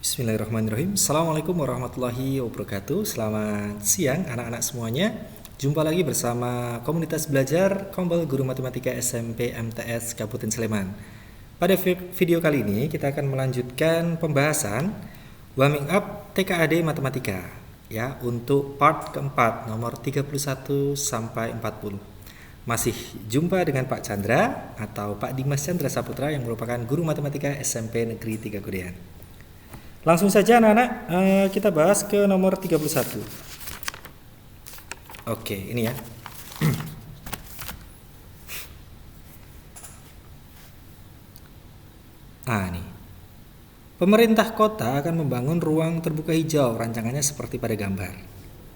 Bismillahirrahmanirrahim. Assalamualaikum warahmatullahi wabarakatuh. Selamat siang anak-anak semuanya. Jumpa lagi bersama komunitas belajar Kompol Guru Matematika SMP MTS Kabupaten Sleman. Pada video kali ini kita akan melanjutkan pembahasan warming up TKAD Matematika ya, untuk part keempat nomor 31 sampai 40. Masih jumpa dengan Pak Chandra atau Pak Dimas Chandra Saputra yang merupakan guru matematika SMP Negeri 3 Kudian. Langsung saja anak-anak, kita bahas ke nomor 31. Oke, ini ya. Nih. Pemerintah kota akan membangun ruang terbuka hijau, rancangannya seperti pada gambar.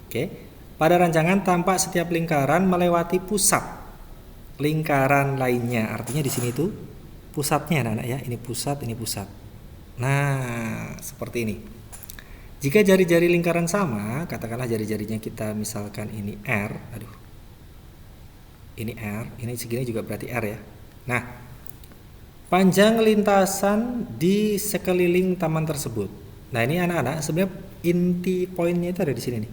Oke. Pada rancangan tampak setiap lingkaran melewati pusat lingkaran lainnya. Artinya di sini tuh pusatnya anak-anak ya, ini pusat, ini pusat. Nah, seperti ini. Jika jari-jari lingkaran sama, katakanlah jari-jarinya kita misalkan ini R, ini R, ini segini juga berarti R ya. Nah, panjang lintasan di sekeliling taman tersebut. Nah, ini anak-anak sebenarnya inti poinnya itu ada di sini nih.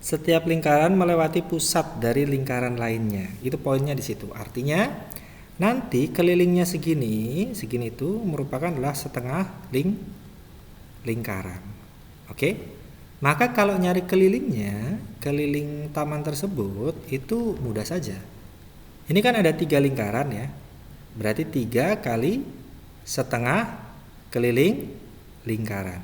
Setiap lingkaran melewati pusat dari lingkaran lainnya. Itu poinnya di situ. Artinya nanti kelilingnya segini itu merupakan adalah setengah lingkaran. Oke. Maka kalau nyari kelilingnya, keliling taman tersebut itu mudah saja. Ini kan ada 3 lingkaran ya. Berarti 3 kali setengah keliling lingkaran.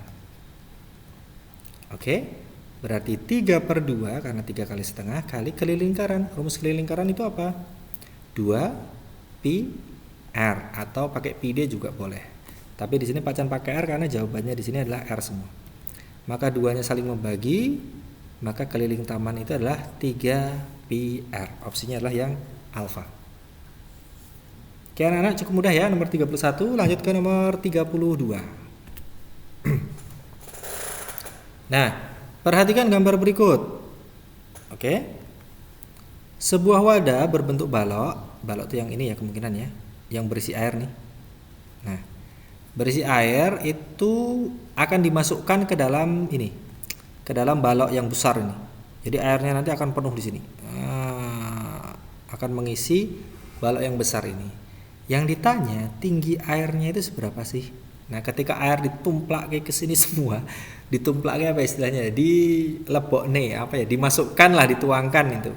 Oke. Berarti 3/2 karena 3 kali setengah kali keliling lingkaran. Rumus keliling lingkaran itu apa? 2 pi R atau pakai pi D juga boleh. Tapi di sini Pak Chan pakai R karena jawabannya di sini adalah R semua. Maka duanya saling membagi, maka keliling taman itu adalah 3 pi R. Opsinya adalah yang alfa. Oke anak-anak, cukup mudah ya nomor 31, lanjut ke nomor 32. Nah, perhatikan gambar berikut. Oke. Sebuah wadah berbentuk balok itu yang ini ya kemungkinan ya, yang berisi air nih. Nah, berisi air itu akan dimasukkan ke dalam ini, ke dalam balok yang besar ini. Jadi airnya nanti akan penuh di sini, akan mengisi balok yang besar ini. Yang ditanya tinggi airnya itu seberapa sih? Nah, ketika air ditumplak ke sini semua, ditumplaknya apa istilahnya? Dilebokne apa ya? Dimasukkan lah, dituangkan itu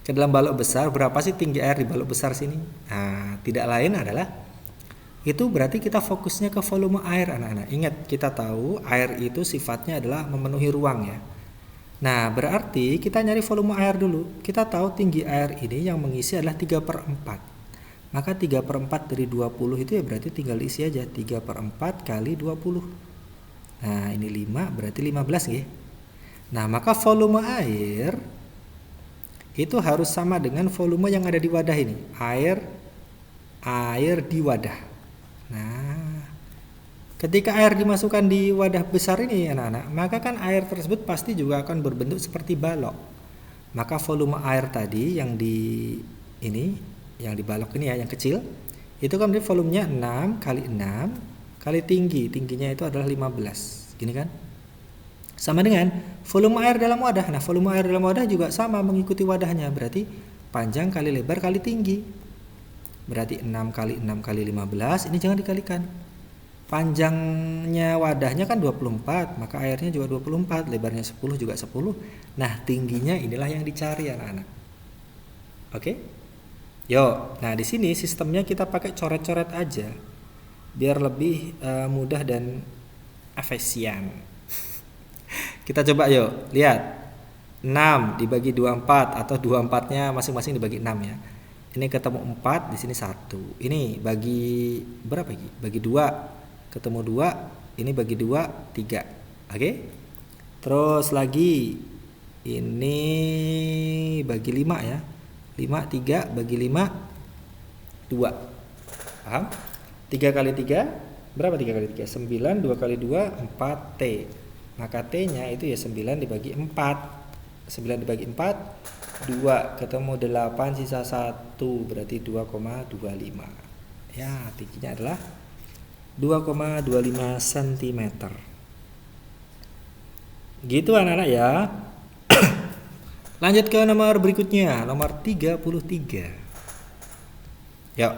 ke dalam balok besar. Berapa sih tinggi air di balok besar sini? Nah, tidak lain adalah itu berarti kita fokusnya ke volume air anak-anak. Ingat, kita tahu air itu sifatnya adalah memenuhi ruang ya. Nah, berarti kita nyari volume air dulu. Kita tahu tinggi air ini yang mengisi adalah 3/4. Maka 3/4 dari 20 itu ya berarti tinggal diisi aja 3/4 kali 20. Nah, ini 5 berarti 15 ya. Nah, maka volume air itu harus sama dengan volume yang ada di wadah ini. Air di wadah. Nah, ketika air dimasukkan di wadah besar ini anak-anak, maka kan air tersebut pasti juga akan berbentuk seperti balok. Maka volume air tadi yang di ini, yang di balok ini ya, yang kecil, itu kan volumenya 6 kali 6 kali tingginya itu adalah 15. Gini kan? Sama dengan volume air dalam wadah. Nah, volume air dalam wadah juga sama mengikuti wadahnya. Berarti panjang kali lebar kali tinggi. Berarti 6 kali 6 kali 15. Ini jangan dikalikan. Panjangnya wadahnya kan 24, maka airnya juga 24, lebarnya 10 juga 10. Nah, tingginya inilah yang dicari anak-anak. Oke? Yuk, nah di sini sistemnya kita pakai coret-coret aja biar lebih mudah dan efisien. Kita coba yuk, lihat 6 dibagi 24 atau 24-nya masing-masing dibagi 6 ya. Ini ketemu 4, di sini 1. Ini bagi berapa lagi? Bagi 2, ketemu 2, ini bagi 2, 3. Oke? Terus lagi ini bagi 5 ya. 5, 3 bagi 5, 2. Paham? 3 kali 3, berapa 3 kali 3? 9, 2 kali 2, 4T. Maka T-nya itu ya 9 dibagi 4. 9 dibagi 4, 2 ketemu 8 sisa 1 berarti 2,25. Ya, tingginya adalah 2,25 cm. Gitu anak-anak ya. Lanjut ke nomor berikutnya, nomor 33. Yuk.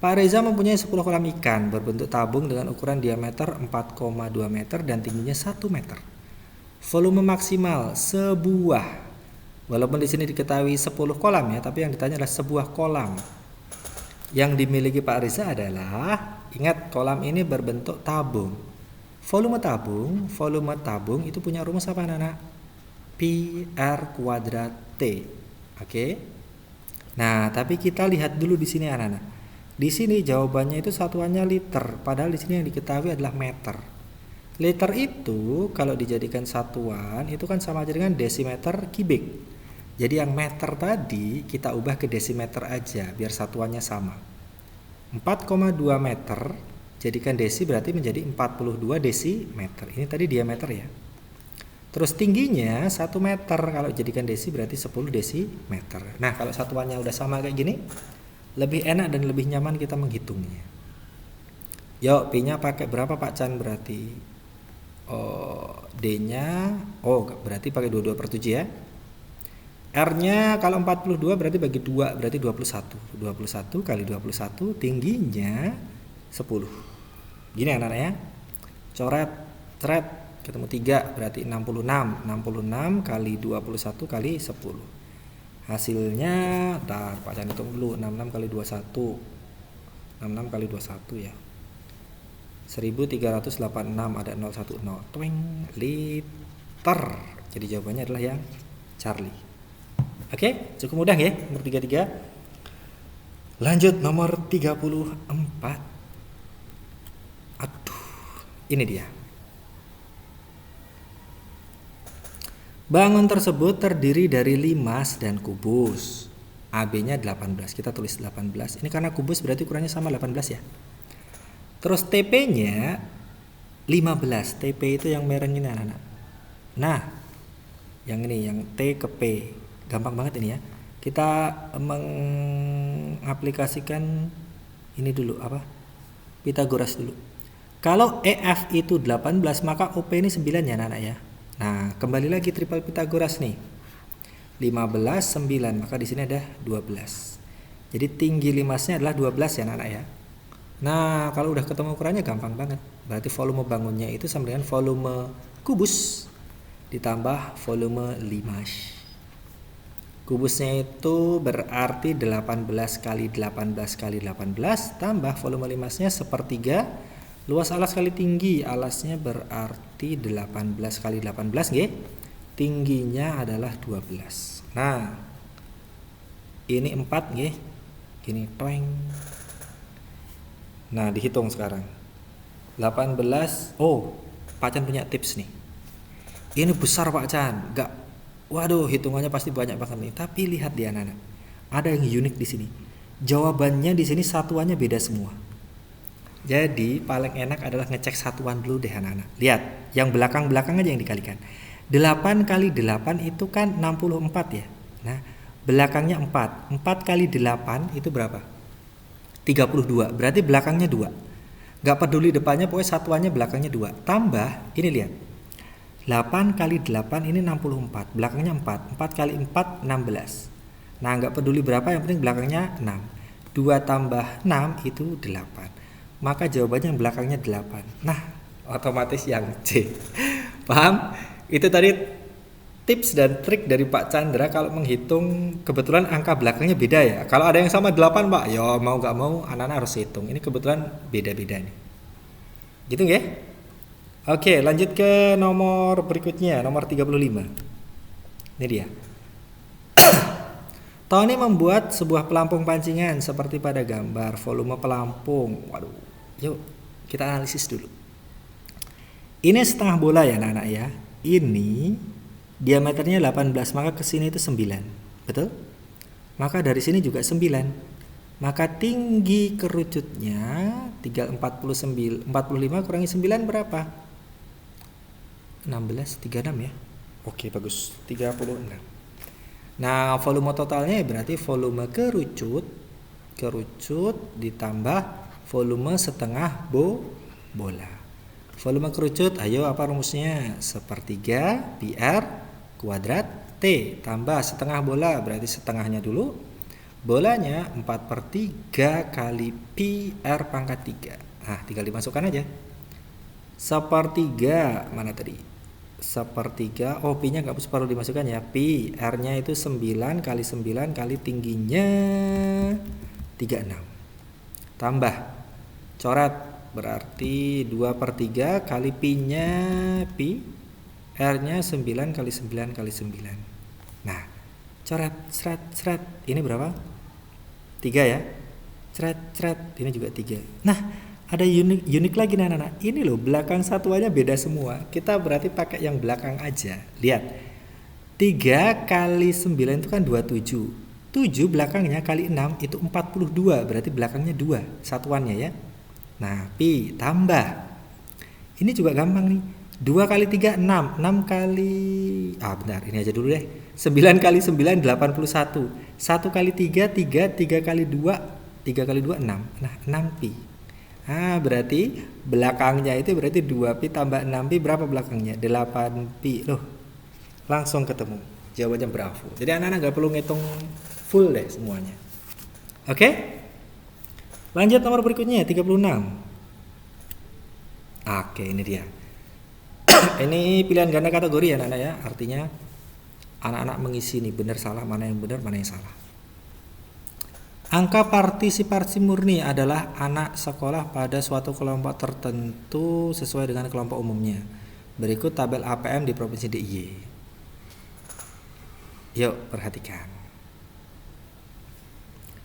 Pak Reza mempunyai 10 kolam ikan berbentuk tabung dengan ukuran diameter 4,2 meter dan tingginya 1 meter. Volume maksimal sebuah, walaupun di sini diketahui 10 kolam ya, tapi yang ditanya adalah sebuah kolam yang dimiliki Pak Reza adalah, ingat kolam ini berbentuk tabung. Volume tabung itu punya rumus apa anak-anak? Pi R kuadrat T. Oke. Nah, tapi kita lihat dulu di sini anak-anak. Di sini jawabannya itu satuannya liter, padahal di sini yang diketahui adalah meter. Liter itu kalau dijadikan satuan itu kan sama aja dengan desimeter kubik. Jadi yang meter tadi kita ubah ke desimeter aja biar satuannya sama. 4,2 meter jadikan desi berarti menjadi 42 desimeter. Ini tadi diameter ya. Terus tingginya 1 meter, kalau jadikan desi berarti 10 desimeter. Nah, kalau satuannya udah sama kayak gini, lebih enak dan lebih nyaman kita menghitungnya. Yuk, P-nya pakai berapa Pak Chan berarti? D-nya, berarti pakai 22/7 ya. R-nya kalau 42 berarti bagi 2, berarti 21. 21 kali 21 tingginya 10. Gini anak-anak ya. Coret, ceret, ketemu 3 berarti 66. 66 kali 21 kali 10. Hasilnya, ntar Pak Chan hitung dulu, 66 kali 21. 66 kali 21 ya. 1386 ada 010. Twing, liter. Jadi jawabannya adalah yang Charlie. Oke, cukup mudah ya, nomor 33. Lanjut nomor 34. Aduh, ini dia. Bangun tersebut terdiri dari limas dan kubus. AB-nya 18. Kita tulis 18. Ini karena kubus berarti ukurannya sama 18 ya. Terus TP-nya 15. TP itu yang merah ini anak-anak. Nah, yang ini yang T ke P. Gampang banget ini ya. Kita mengaplikasikan ini dulu apa? Pitagoras dulu. Kalau EF itu 18 maka OP ini 9 ya anak-anak ya. Nah, kembali lagi triple Pitagoras nih. 15 9, maka di sini ada 12. Jadi tinggi limasnya adalah 12 ya anak-anak ya. Nah, kalau udah ketemu ukurannya gampang banget. Berarti volume bangunnya itu sama dengan volume kubus ditambah volume limas. Kubusnya itu berarti 18 kali 18 kali 18 tambah volume limasnya sepertiga. Luas alas kali tinggi, alasnya berarti 18 kali 18 nggih. Tingginya adalah 12. Nah, ini 4 nggih. Gini toeng. Nah, dihitung sekarang. 18. Pak Chan punya tips nih. Ini besar Pak Chan. Waduh, hitungannya pasti banyak banget nih. Tapi lihat di anak-anak. Ada yang unik di sini. Jawabannya di sini satuannya beda semua. Jadi, paling enak adalah ngecek satuan dulu deh anak-anak. Lihat, yang belakang-belakang aja yang dikalikan. 8 kali 8 itu kan 64 ya. Nah, belakangnya 4. 4 kali 8 itu berapa? 32, berarti belakangnya 2. Gak peduli depannya, pokoknya satuannya belakangnya 2. Tambah, ini lihat. 8 kali 8 ini 64, belakangnya 4. 4 kali 4, 16. Nah, gak peduli berapa, yang penting belakangnya 6. 2 tambah 6 itu 8. Maka jawabannya yang belakangnya 8. Nah, otomatis yang C. Paham? Itu tadi tips dan trik dari Pak Chandra kalau menghitung. Kebetulan angka belakangnya beda ya. Kalau ada yang sama 8 Pak, ya mau gak mau anak-anak harus hitung. Ini kebetulan beda-beda nih. Gitu ya. Oke, lanjut ke nomor berikutnya, nomor 35. Ini dia. Tony membuat sebuah pelampung pancingan seperti pada gambar. Volume pelampung. Waduh. Yuk, kita analisis dulu. Ini setengah bola ya anak-anak ya. Ini diameternya 18, maka ke sini itu 9. Betul? Maka dari sini juga 9. Maka tinggi kerucutnya 45 kurangi 9 berapa? 16, 36 ya. Oke, bagus. 36. Nah, volume totalnya berarti volume kerucut ditambah volume setengah bola. Volume kerucut, ayo apa rumusnya? Sepertiga pi R kuadrat T tambah setengah bola, berarti setengahnya dulu. Bolanya 4/3 kali pi R pangkat 3. Nah, tinggal dimasukkan aja. Sepertiga, mana tadi? Sepertiga, oh pi nya nggak perlu dimasukkan ya. Pi, R nya itu 9 kali 9 kali tingginya 36. Tambah, coret, berarti 2/3 kali pi nya pi, R nya 9 kali 9 kali 9. Nah, coret, seret, ini berapa? 3 ya. Seret, ini juga 3. Nah, ada unik lagi anak-anak. Ini loh, belakang satuannya beda semua. Kita berarti pakai yang belakang aja. Lihat. 3 kali 9 itu kan 27. 7 belakangnya kali 6 itu 42, berarti belakangnya 2 satuannya ya. Nah, pi tambah. Ini juga gampang nih. 2 kali 3 6. 6 kali bentar, ini aja dulu deh. 9 kali 9 81. 1 kali 3 3, 3 kali 2 3 kali 2 6. Nah, 6 pi. Nah, berarti belakangnya itu berarti 2 pi tambah 6 pi, berapa belakangnya? 8 pi. Loh. Langsung ketemu. Jawabannya bravo. Jadi anak-anak gak perlu ngitung full deh semuanya. Oke? Lanjut nomor berikutnya 36. Oke, ini dia. Ini pilihan ganda kategori ya anak-anak ya. Artinya anak-anak mengisi nih benar salah, mana yang benar, mana yang salah. Angka partisipasi murni adalah anak sekolah pada suatu kelompok tertentu sesuai dengan kelompok umumnya. Berikut tabel APM di Provinsi DIY. Yuk, perhatikan.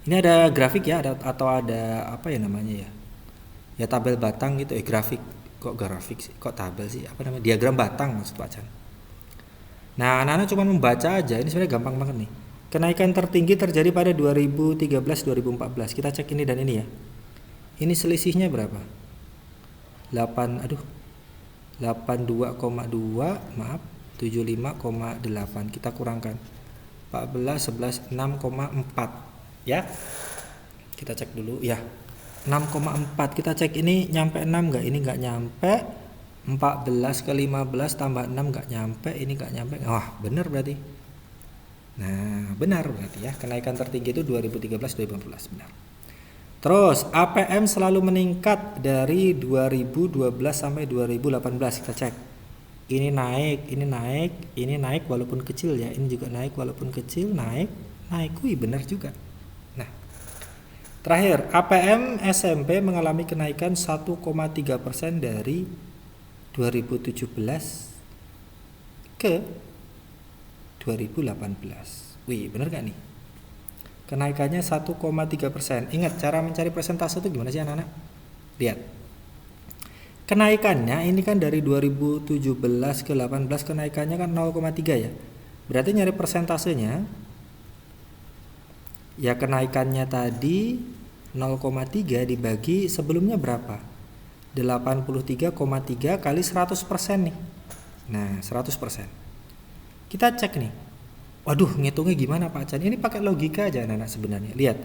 Ini ada grafik ya, atau ada apa ya namanya ya? Ya tabel batang gitu, grafik. Kok grafik sih? Kok tabel sih? Apa namanya? Diagram batang maksud Pak Chan. Nah, anak-anak cuma membaca aja. Ini sebenarnya gampang banget nih. Kenaikan tertinggi terjadi pada 2013-2014. Kita cek ini dan ini ya. Ini selisihnya berapa? 82,2, maaf, 75,8. Kita kurangkan 14, 11, 6,4 ya. Kita cek dulu ya. 6,4. Kita cek ini nyampe 6 enggak? Ini enggak nyampe. 14 ke 15 tambah 6 enggak nyampe, ini enggak nyampe. Wah, benar berarti. Nah, benar berarti ya. Kenaikan tertinggi itu 2013-2014, benar. Terus, APM selalu meningkat dari 2012 sampai 2018. Kita cek. Ini naik, ini naik, ini naik walaupun kecil ya. Ini juga naik walaupun kecil, naik. Wih, benar juga. Nah, terakhir, APM SMP mengalami kenaikan 1,3% dari 2017 ke 2018. Wih, bener gak nih? Kenaikannya 1,3%. Ingat, cara mencari persentase itu gimana sih anak-anak? Lihat. Kenaikannya ini kan dari 2017 ke 18, kenaikannya kan 0,3 ya. Berarti nyari persentasenya, ya kenaikannya tadi 0,3 dibagi sebelumnya berapa? 83,3 kali 100% nih. Nah, 100%. Kita cek nih. Waduh, ngitungnya gimana Pak Chan? Ini pakai logika aja anak-anak sebenarnya. Lihat.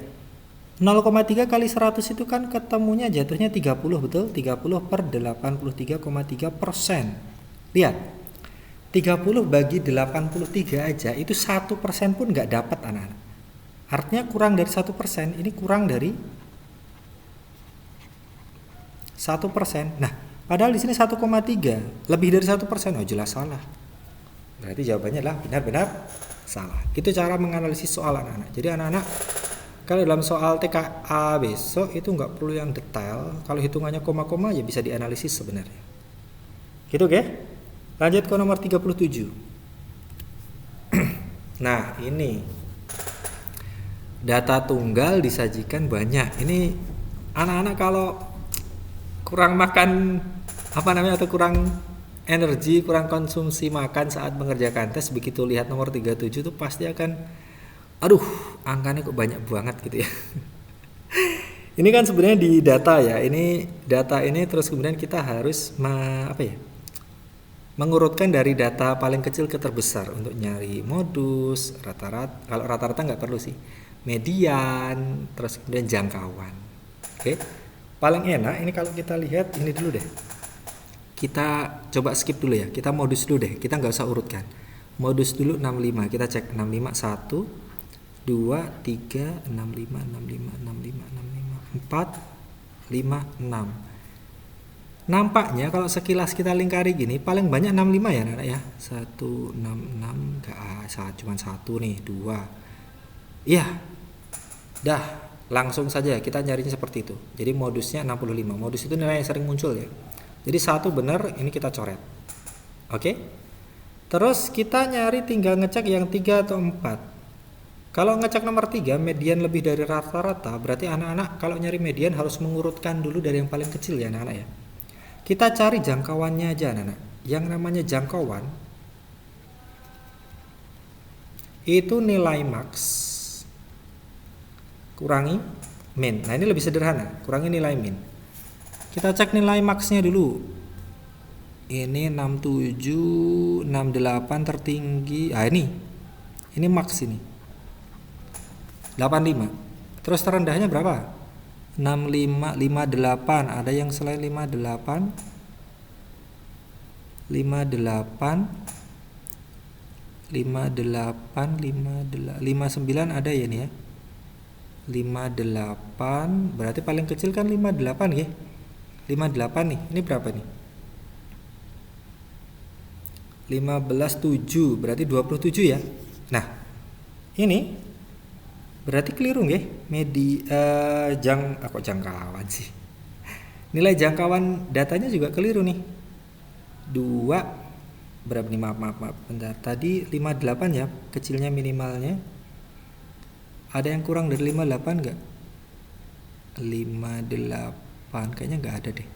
0,3 kali 100 itu kan ketemunya jatuhnya 30, betul? 30 per 83,3%. Lihat. 30 bagi 83 aja itu 1% pun nggak dapat anak-anak. Artinya kurang dari 1%. Ini kurang dari 1%. Nah, padahal di sini 1,3, lebih dari 1%. Oh, jelas salah. Berarti jawabannya adalah benar-benar salah. Itu cara menganalisis soal anak-anak. Jadi anak-anak kalau dalam soal TKA besok itu nggak perlu yang detail. Kalau hitungannya koma-koma ya bisa dianalisis sebenarnya. Gitu oke? Lanjut ke nomor 37. Nah, ini data tunggal disajikan banyak. Ini anak-anak kalau kurang makan atau kurang energi, kurang konsumsi makan saat mengerjakan tes, begitu lihat nomor 37 tuh pasti akan aduh, angkanya kok banyak banget gitu ya. Ini kan sebenarnya di data ya. Ini data ini terus kemudian kita harus mengurutkan dari data paling kecil ke terbesar untuk nyari modus, rata-rata. Kalau rata-rata nggak perlu sih. Median, terus kemudian jangkauan. Oke. Paling enak ini kalau kita lihat ini dulu deh. Kita coba skip dulu ya, kita modus dulu deh, kita nggak usah urutkan. Modus dulu 65, kita cek 65, 1, 2, 3, 65, 65, 65, 65, 4, 5, 6. Nampaknya kalau sekilas kita lingkari gini, paling banyak 65 ya anak ya. 1, 6, 6, enggak, cuma 1 nih, 2. Iya, dah, langsung saja kita nyarinya seperti itu. Jadi modusnya 65, modus itu nilai yang sering muncul ya. Jadi 1 benar, ini kita coret. Oke? Terus kita nyari tinggal ngecek yang 3 atau 4. Kalau ngecek nomor 3, median lebih dari rata-rata, berarti anak-anak kalau nyari median harus mengurutkan dulu dari yang paling kecil ya anak-anak ya. Kita cari jangkauannya aja anak-anak. Yang namanya jangkauan itu nilai max kurangi min. Nah ini lebih sederhana, kurangi nilai min. Kita cek nilai maxnya dulu. Ini 67, 68 tertinggi. Ah ini max ini. 85. Terus terendahnya berapa? 65, 58. Ada yang selain 58? 58, 59 ada ya nih ya. 58, berarti paling kecil kan 58 ya. 58 nih. Ini berapa nih? 15,7, berarti 27 ya. Nah, ini berarti keliru nggih? Jangkauan sih. Nilai jangkauan datanya juga keliru nih. 2 berapa nih? Maaf. Bentar. Tadi 58 ya, kecilnya minimalnya. Ada yang kurang dari 58 enggak? 58 kayaknya enggak ada deh.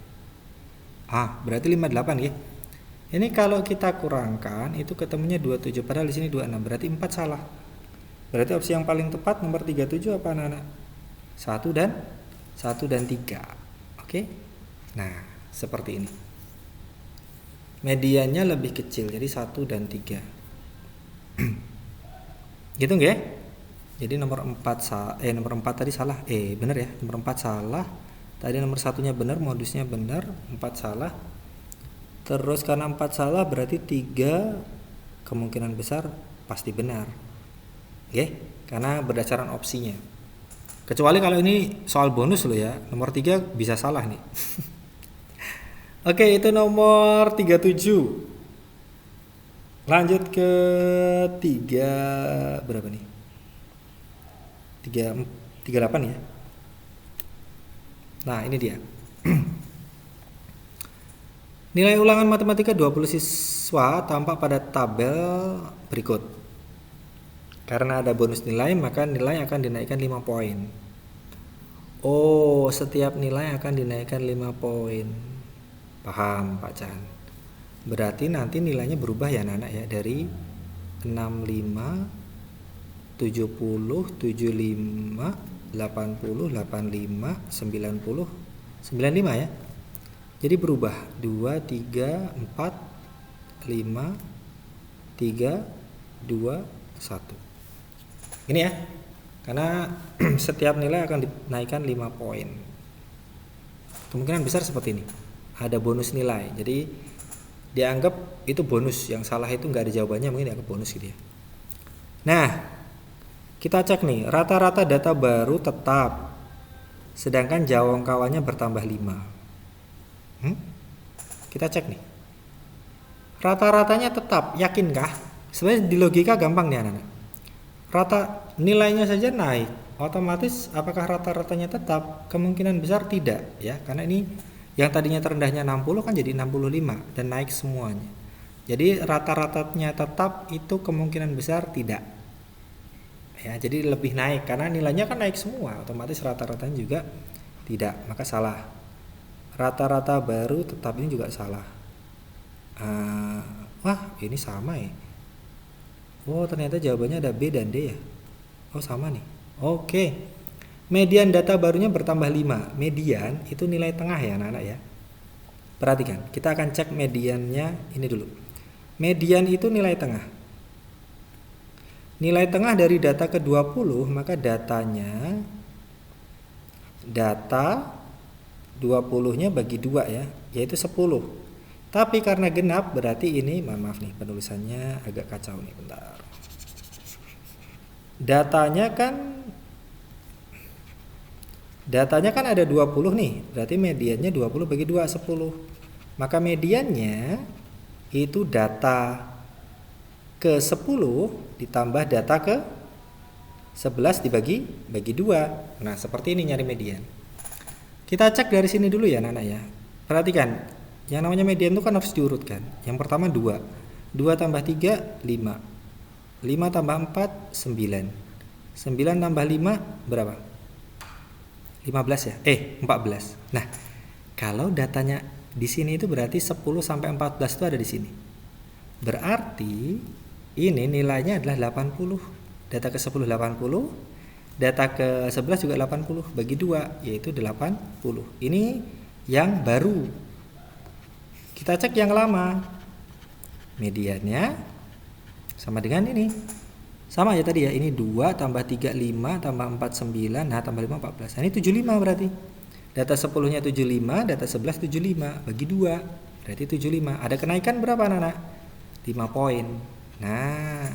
Berarti 58 ya. Ini kalau kita kurangkan itu ketemunya 27, padahal di sini 26. Berarti 4 salah. Berarti opsi yang paling tepat nomor 37 apa anak-anak? 1 dan 3. Oke? Nah, seperti ini. Mediannya lebih kecil, jadi 1 dan 3. Gitu nggak? Jadi nomor 4 tadi salah. Bener ya, nomor 4 salah. Tadi nomor 1-nya benar, modusnya benar, 4 salah. Terus karena 4 salah berarti 3 kemungkinan besar pasti benar. Oke, karena berdasarkan opsinya. Kecuali kalau ini soal bonus loh ya, nomor 3 bisa salah nih. Oke, itu nomor 37. Lanjut ke 3 berapa nih? 38 ya. Nah, ini dia. Nilai ulangan matematika 20 siswa tampak pada tabel berikut. Karena ada bonus nilai, maka nilai akan dinaikkan 5 poin. Setiap nilai akan dinaikkan 5 poin. Paham, Pak Chan? Berarti nanti nilainya berubah ya anak-anak ya, dari 65, 70, 75, 80, 85, 90, 95 ya. Jadi berubah 2, 3, 4, 5, 3, 2, 1. Ini ya. Karena setiap nilai akan dinaikkan 5 poin. Kemungkinan besar seperti ini. Ada bonus nilai. Jadi dianggap itu bonus. Yang salah itu nggak ada jawabannya, mungkin dianggap bonus gitu ya. Nah, kita cek nih, rata-rata data baru tetap. Sedangkan jangkauannya bertambah 5. Kita cek nih. Rata-ratanya tetap, yakinkah? Sebenarnya di logika gampang nih anak-anak. Nilainya saja naik, otomatis apakah rata-ratanya tetap? Kemungkinan besar tidak ya, karena ini yang tadinya terendahnya 60 kan jadi 65 dan naik semuanya. Jadi rata-ratanya tetap itu kemungkinan besar tidak. Ya, jadi lebih naik karena nilainya kan naik semua, otomatis rata-ratanya juga tidak, maka salah. Rata-rata baru tetap ini juga salah. Ini sama ya. Ternyata jawabannya ada B dan D ya. Sama nih. Oke. Median data barunya bertambah 5. Median itu nilai tengah ya anak-anak ya. Perhatikan, kita akan cek mediannya ini dulu. Median itu nilai tengah. Nilai tengah dari data ke-20, maka data 20-nya bagi 2 ya, yaitu 10. Tapi karena genap berarti ini, maaf nih penulisannya agak kacau nih, bentar. Datanya kan ada 20 nih, berarti mediannya 20 bagi 2, 10. Maka mediannya itu data ke 10 ditambah data ke 11 bagi 2. Nah, seperti ini nyari median. Kita cek dari sini dulu ya anak-anak ya. Perhatikan, yang namanya median itu kan harus diurutkan. Yang pertama 2. 2 tambah 3, 5. 5 tambah 4, 9. 9 tambah 5, berapa? 15 ya? 14. Nah, kalau datanya di sini itu berarti 10 sampai 14 itu ada di sini. Berarti ini nilainya adalah 80. Data ke 10 80, data ke 11 juga 80 bagi 2 yaitu 80. Ini yang baru. Kita cek yang lama. Mediannya sama dengan ini. Sama ya tadi ya, ini 2 tambah 3 5 tambah 4 9, nah tambah 5 14. Nah, ini 75 berarti. Data 10-nya 75, data 11 75 bagi 2 berarti 75. Ada kenaikan berapa anak-anak? 5 poin. Nah,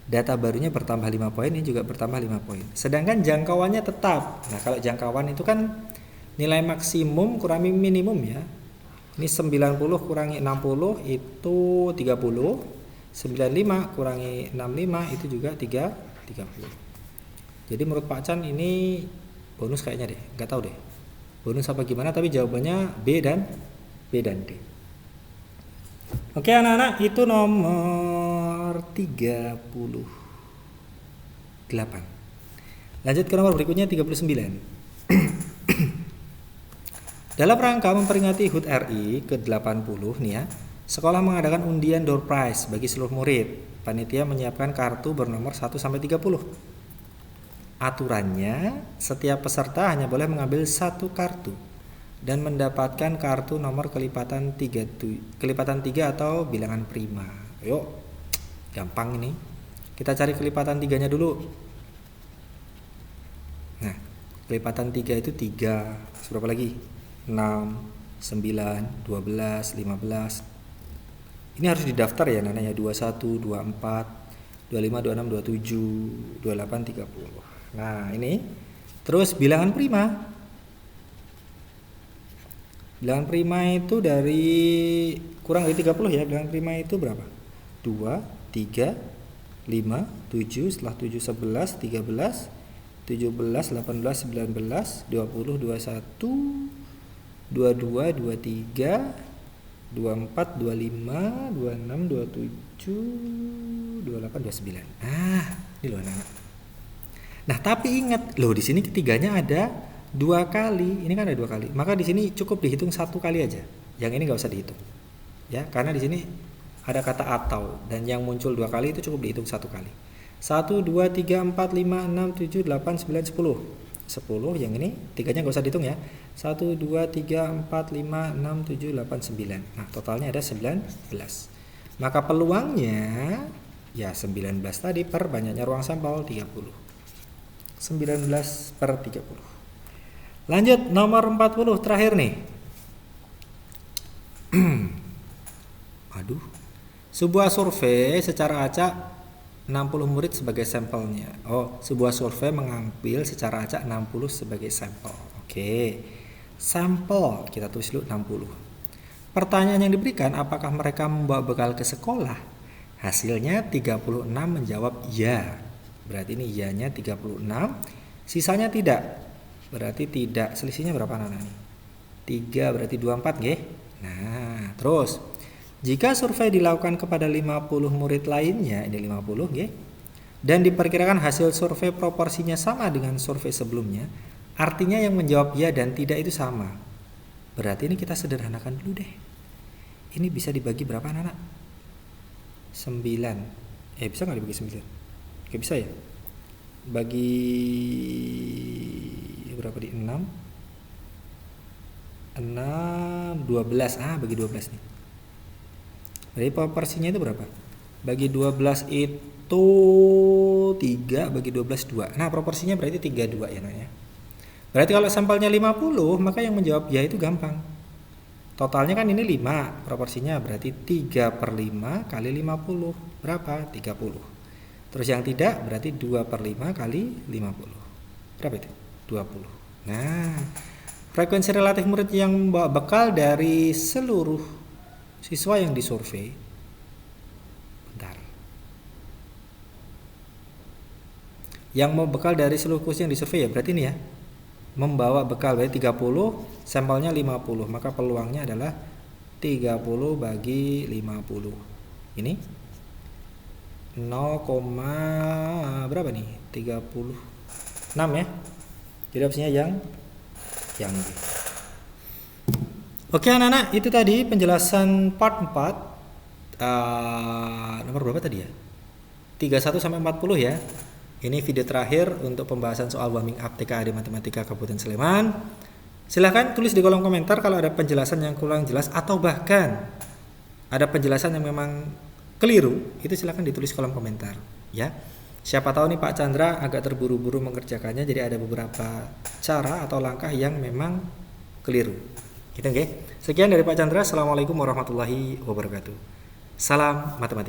data barunya bertambah 5 poin, ini juga bertambah 5 poin. Sedangkan jangkauannya tetap. Nah, kalau jangkauan itu kan nilai maksimum kurangi minimum ya. Ini 90 kurangi 60 itu 30. 95 kurangi 65 itu juga 30. Jadi menurut Pak Chan ini bonus kayaknya deh, nggak tahu deh bonus apa gimana, tapi jawabannya B dan D. Oke anak-anak, itu nomor 38. Lanjut ke nomor berikutnya 39. Dalam rangka memperingati HUT RI ke-80 nih ya, sekolah mengadakan undian door prize bagi seluruh murid. Panitia menyiapkan kartu bernomor 1 sampai 30. Aturannya, setiap peserta hanya boleh mengambil 1 kartu dan mendapatkan kartu nomor kelipatan 3 atau bilangan prima. Yuk, gampang ini. Kita cari kelipatan 3-nya dulu. Nah, kelipatan 3 itu 3. Berapa lagi? 6, 9, 12, 15. Ini harus didaftar ya namanya 21, 24, 25, 26, 27, 28, 30. Nah, ini. Terus bilangan prima. Bilangan prima itu dari kurang dari 30 ya. Bilangan prima itu berapa? 2, 3, 5, 7, setelah 7 11, 13, 17, 18, 19, 20, 21, 22, 23, 24, 25, 26, 27, 28, 29. Ah, ini loh anak-anak. Nah, tapi ingat loh, di sini ketiganya ada 2 kali. Ini kan ada 2 kali. Maka di sini cukup dihitung 1 kali aja. Yang ini nggak usah dihitung. Ya, karena di sini ada kata atau dan yang muncul 2 kali itu cukup dihitung 1 kali. 1, 2, 3, 4, 5, 6, 7, 8, 9, 10. 10 yang ini tiganya nggak usah dihitung ya. 1, 2, 3, 4, 5, 6, 7, 8, 9. Nah, totalnya ada 19. Maka peluangnya ya 19 tadi per banyaknya ruang sampel 30. 19 per 30. Lanjut nomor 40 terakhir nih. Aduh. Sebuah survei secara acak 60 murid sebagai sampelnya. Oh, sebuah survei mengambil secara acak 60 sebagai sampel. Oke. Sampel kita tulis dulu 60. Pertanyaan yang diberikan, apakah mereka membawa bekal ke sekolah? Hasilnya 36 menjawab ya. Berarti ini ya-nya 36, sisanya tidak. Berarti tidak. Selisihnya berapa anak-anak? 3 berarti 24 nggih. Nah, terus jika survei dilakukan kepada 50 murid lainnya, ini 50 nggih, dan diperkirakan hasil survei proporsinya sama dengan survei sebelumnya, artinya yang menjawab ya dan tidak itu sama. Berarti ini kita sederhanakan dulu deh. Ini bisa dibagi berapa anak-anak? 9. Bisa nggak dibagi 9? Oke, bisa ya. Bagi berapa di 6? 6, 12. Bagi 12 nih. Jadi proporsinya itu berapa? Bagi 12 itu 3, bagi 12 2. Nah, proporsinya berarti 32 ya nanya. Berarti kalau sampelnya 50, maka yang menjawab ya itu gampang. Totalnya kan ini 5 proporsinya, berarti 3/5 kali 50. Berapa? 30. Terus yang tidak berarti 2/5 kali 50. Berapa itu? 20. Nah, frekuensi relatif murid yang membawa bekal dari seluruh siswa yang disurvei. Bentar. Yang mau bekal dari seluruh kursi yang disurvei ya, berarti ini ya. Membawa bekal berarti 30, sampelnya 50, maka peluangnya adalah 30 bagi 50. Ini 0, berapa nih? 36 ya. Jadi opsinya yang B. Oke anak-anak, itu tadi penjelasan part 4. Nomor berapa tadi ya? 31 sampai 40 ya. Ini video terakhir untuk pembahasan soal warming up TKA di Matematika Kabupaten Sleman. Silahkan tulis di kolom komentar kalau ada penjelasan yang kurang jelas atau bahkan ada penjelasan yang memang keliru, itu silahkan ditulis kolom komentar ya. Siapa tahu nih Pak Chandra agak terburu-buru mengerjakannya, jadi ada beberapa cara atau langkah yang memang keliru. Gitu, oke. Sekian dari Pak Chandra. Assalamualaikum warahmatullahi wabarakatuh. Salam matematika.